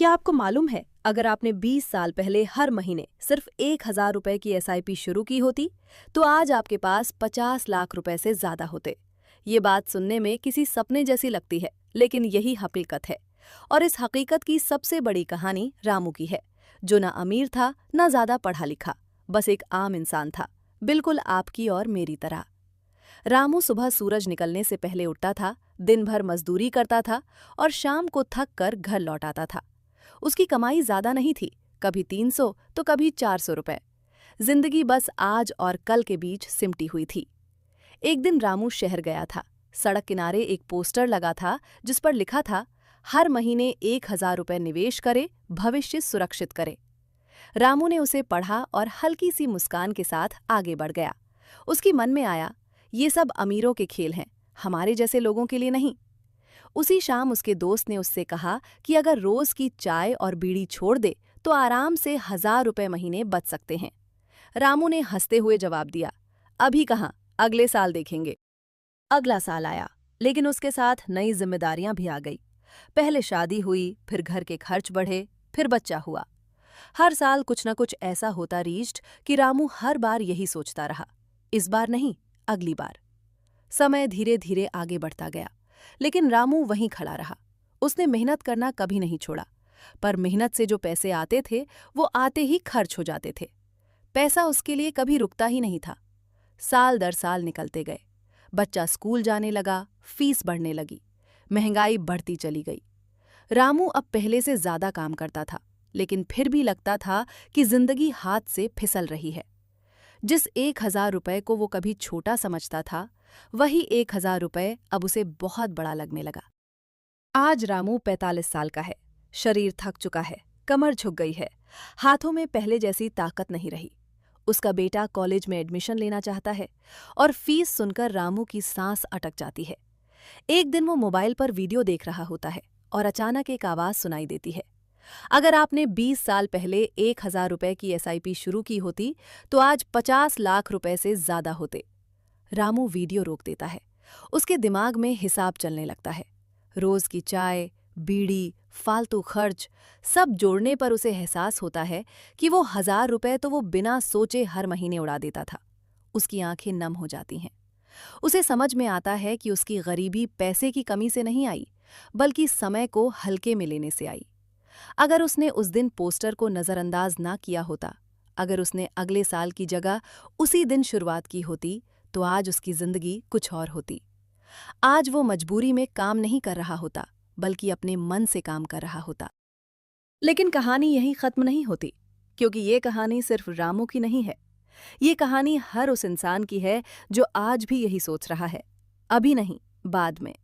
क्या आपको मालूम है, अगर आपने 20 साल पहले हर महीने सिर्फ 1,000 रुपए की एसआईपी शुरू की होती तो आज आपके पास 50 लाख रुपए से ज्यादा होते। ये बात सुनने में किसी सपने जैसी लगती है, लेकिन यही हकीकत है। और इस हकीकत की सबसे बड़ी कहानी रामू की है, जो ना अमीर था ना ज्यादा पढ़ा लिखा, बस एक आम इंसान था, बिल्कुल आपकी और मेरी तरह। रामू सुबह सूरज निकलने से पहले उठता था, दिन भर मजदूरी करता था और शाम को थक कर घर लौट आता था। उसकी कमाई ज्यादा नहीं थी, कभी 300 तो कभी 400 रुपए। जिंदगी बस आज और कल के बीच सिमटी हुई थी। एक दिन रामू शहर गया था। सड़क किनारे एक पोस्टर लगा था जिस पर लिखा था, हर महीने 1,000 रुपए निवेश करे, भविष्य सुरक्षित करे। रामू ने उसे पढ़ा और हल्की सी मुस्कान के साथ आगे बढ़ गया। उसकी मन में आया, ये सब अमीरों के खेल हैं, हमारे जैसे लोगों के लिए नहीं। उसी शाम उसके दोस्त ने उससे कहा कि अगर रोज की चाय और बीड़ी छोड़ दे तो आराम से 1,000 रुपए महीने बच सकते हैं। रामू ने हंसते हुए जवाब दिया, अभी कहाँ, अगले साल देखेंगे। अगला साल आया, लेकिन उसके साथ नई जिम्मेदारियां भी आ गई। पहले शादी हुई, फिर घर के खर्च बढ़े, फिर बच्चा हुआ। हर साल कुछ न कुछ ऐसा होता रीस्ट कि रामू हर बार यही सोचता रहा, इस बार नहीं, अगली बार। समय धीरे धीरे आगे बढ़ता गया, लेकिन रामू वहीं खड़ा रहा। उसने मेहनत करना कभी नहीं छोड़ा, पर मेहनत से जो पैसे आते थे वो आते ही खर्च हो जाते थे। पैसा उसके लिए कभी रुकता ही नहीं था। साल दर साल निकलते गए। बच्चा स्कूल जाने लगा, फीस बढ़ने लगी, महंगाई बढ़ती चली गई। रामू अब पहले से ज्यादा काम करता था, लेकिन फिर भी लगता था कि जिंदगी हाथ से फिसल रही है। जिस 1,000 रुपए को वो कभी छोटा समझता था, वही 1,000 रुपए अब उसे बहुत बड़ा लगने लगा। आज रामू 45 साल का है, शरीर थक चुका है, कमर झुक गई है, हाथों में पहले जैसी ताकत नहीं रही। उसका बेटा कॉलेज में एडमिशन लेना चाहता है और फीस सुनकर रामू की सांस अटक जाती है। एक दिन वो मोबाइल पर वीडियो देख रहा होता है और अचानक एक आवाज सुनाई देती है, अगर आपने 20 साल पहले 1,000 रुपए की एसआईपी शुरू की होती तो आज 50 लाख रुपए से ज्यादा होते। रामू वीडियो रोक देता है। उसके दिमाग में हिसाब चलने लगता है। रोज की चाय, बीड़ी, फालतू खर्च सब जोड़ने पर उसे एहसास होता है कि वो 1,000 रुपए तो वो बिना सोचे हर महीने उड़ा देता था। उसकी आंखें नम हो जाती हैं। उसे समझ में आता है कि उसकी गरीबी पैसे की कमी से नहीं आई, बल्कि समय को हल्के में लेने से आई। अगर उसने उस दिन पोस्टर को नजरअंदाज ना किया होता, अगर उसने अगले साल की जगह उसी दिन शुरुआत की होती, तो आज उसकी जिंदगी कुछ और होती। आज वो मजबूरी में काम नहीं कर रहा होता, बल्कि अपने मन से काम कर रहा होता। लेकिन कहानी यहीं खत्म नहीं होती, क्योंकि ये कहानी सिर्फ रामू की नहीं है। ये कहानी हर उस इंसान की है जो आज भी यही सोच रहा है, अभी नहीं, बाद में।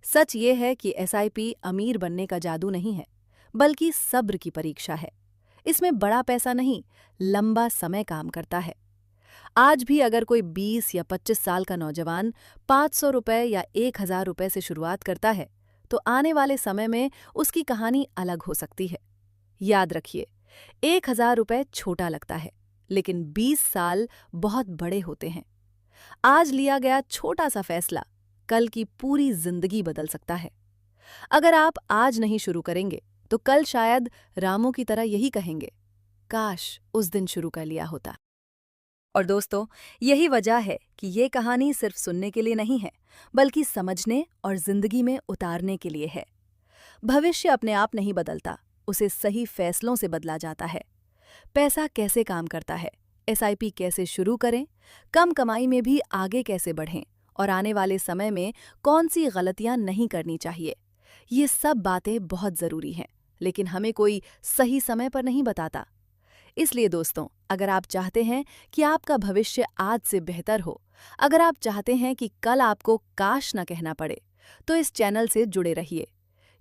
सच ये है कि एसआईपी अमीर बनने का जादू नहीं है, बल्कि सब्र की परीक्षा है। इसमें बड़ा पैसा नहीं, लंबा समय काम करता है। आज भी अगर कोई 20 या 25 साल का नौजवान 500 रुपए या 1,000 रुपए से शुरुआत करता है, तो आने वाले समय में उसकी कहानी अलग हो सकती है। याद रखिए, 1,000 रुपए छोटा लगता है, लेकिन 20 साल बहुत बड़े होते हैं। आज लिया गया छोटा सा फैसला कल की पूरी जिंदगी बदल सकता है। अगर आप आज नहीं शुरू करेंगे, तो कल शायद रामू की तरह यही कहेंगे, काश उस दिन शुरू कर लिया होता। और दोस्तों, यही वजह है कि ये कहानी सिर्फ सुनने के लिए नहीं है, बल्कि समझने और जिंदगी में उतारने के लिए है। भविष्य अपने आप नहीं बदलता, उसे सही फैसलों से बदला जाता है। पैसा कैसे काम करता है, एसआईपी कैसे शुरू करें, कम कमाई में भी आगे कैसे बढ़ें और आने वाले समय में कौन सी गलतियां नहीं करनी चाहिए, ये सब बातें बहुत जरूरी हैं, लेकिन हमें कोई सही समय पर नहीं बताता। इसलिए दोस्तों, अगर आप चाहते हैं कि आपका भविष्य आज से बेहतर हो, अगर आप चाहते हैं कि कल आपको काश न कहना पड़े, तो इस चैनल से जुड़े रहिए।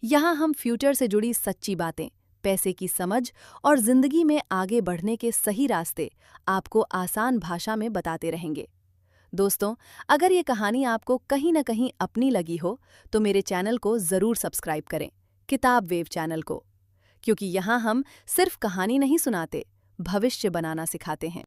यहाँ हम फ्यूचर से जुड़ी सच्ची बातें, पैसे की समझ और जिंदगी में आगे बढ़ने के सही रास्ते आपको आसान भाषा में बताते रहेंगे। दोस्तों, अगर ये कहानी आपको कहीं न कहीं अपनी लगी हो, तो मेरे चैनल को ज़रूर सब्सक्राइब करें, किताब वेव चैनल को, क्योंकि यहाँ हम सिर्फ कहानी नहीं सुनाते, भविष्य बनाना सिखाते हैं।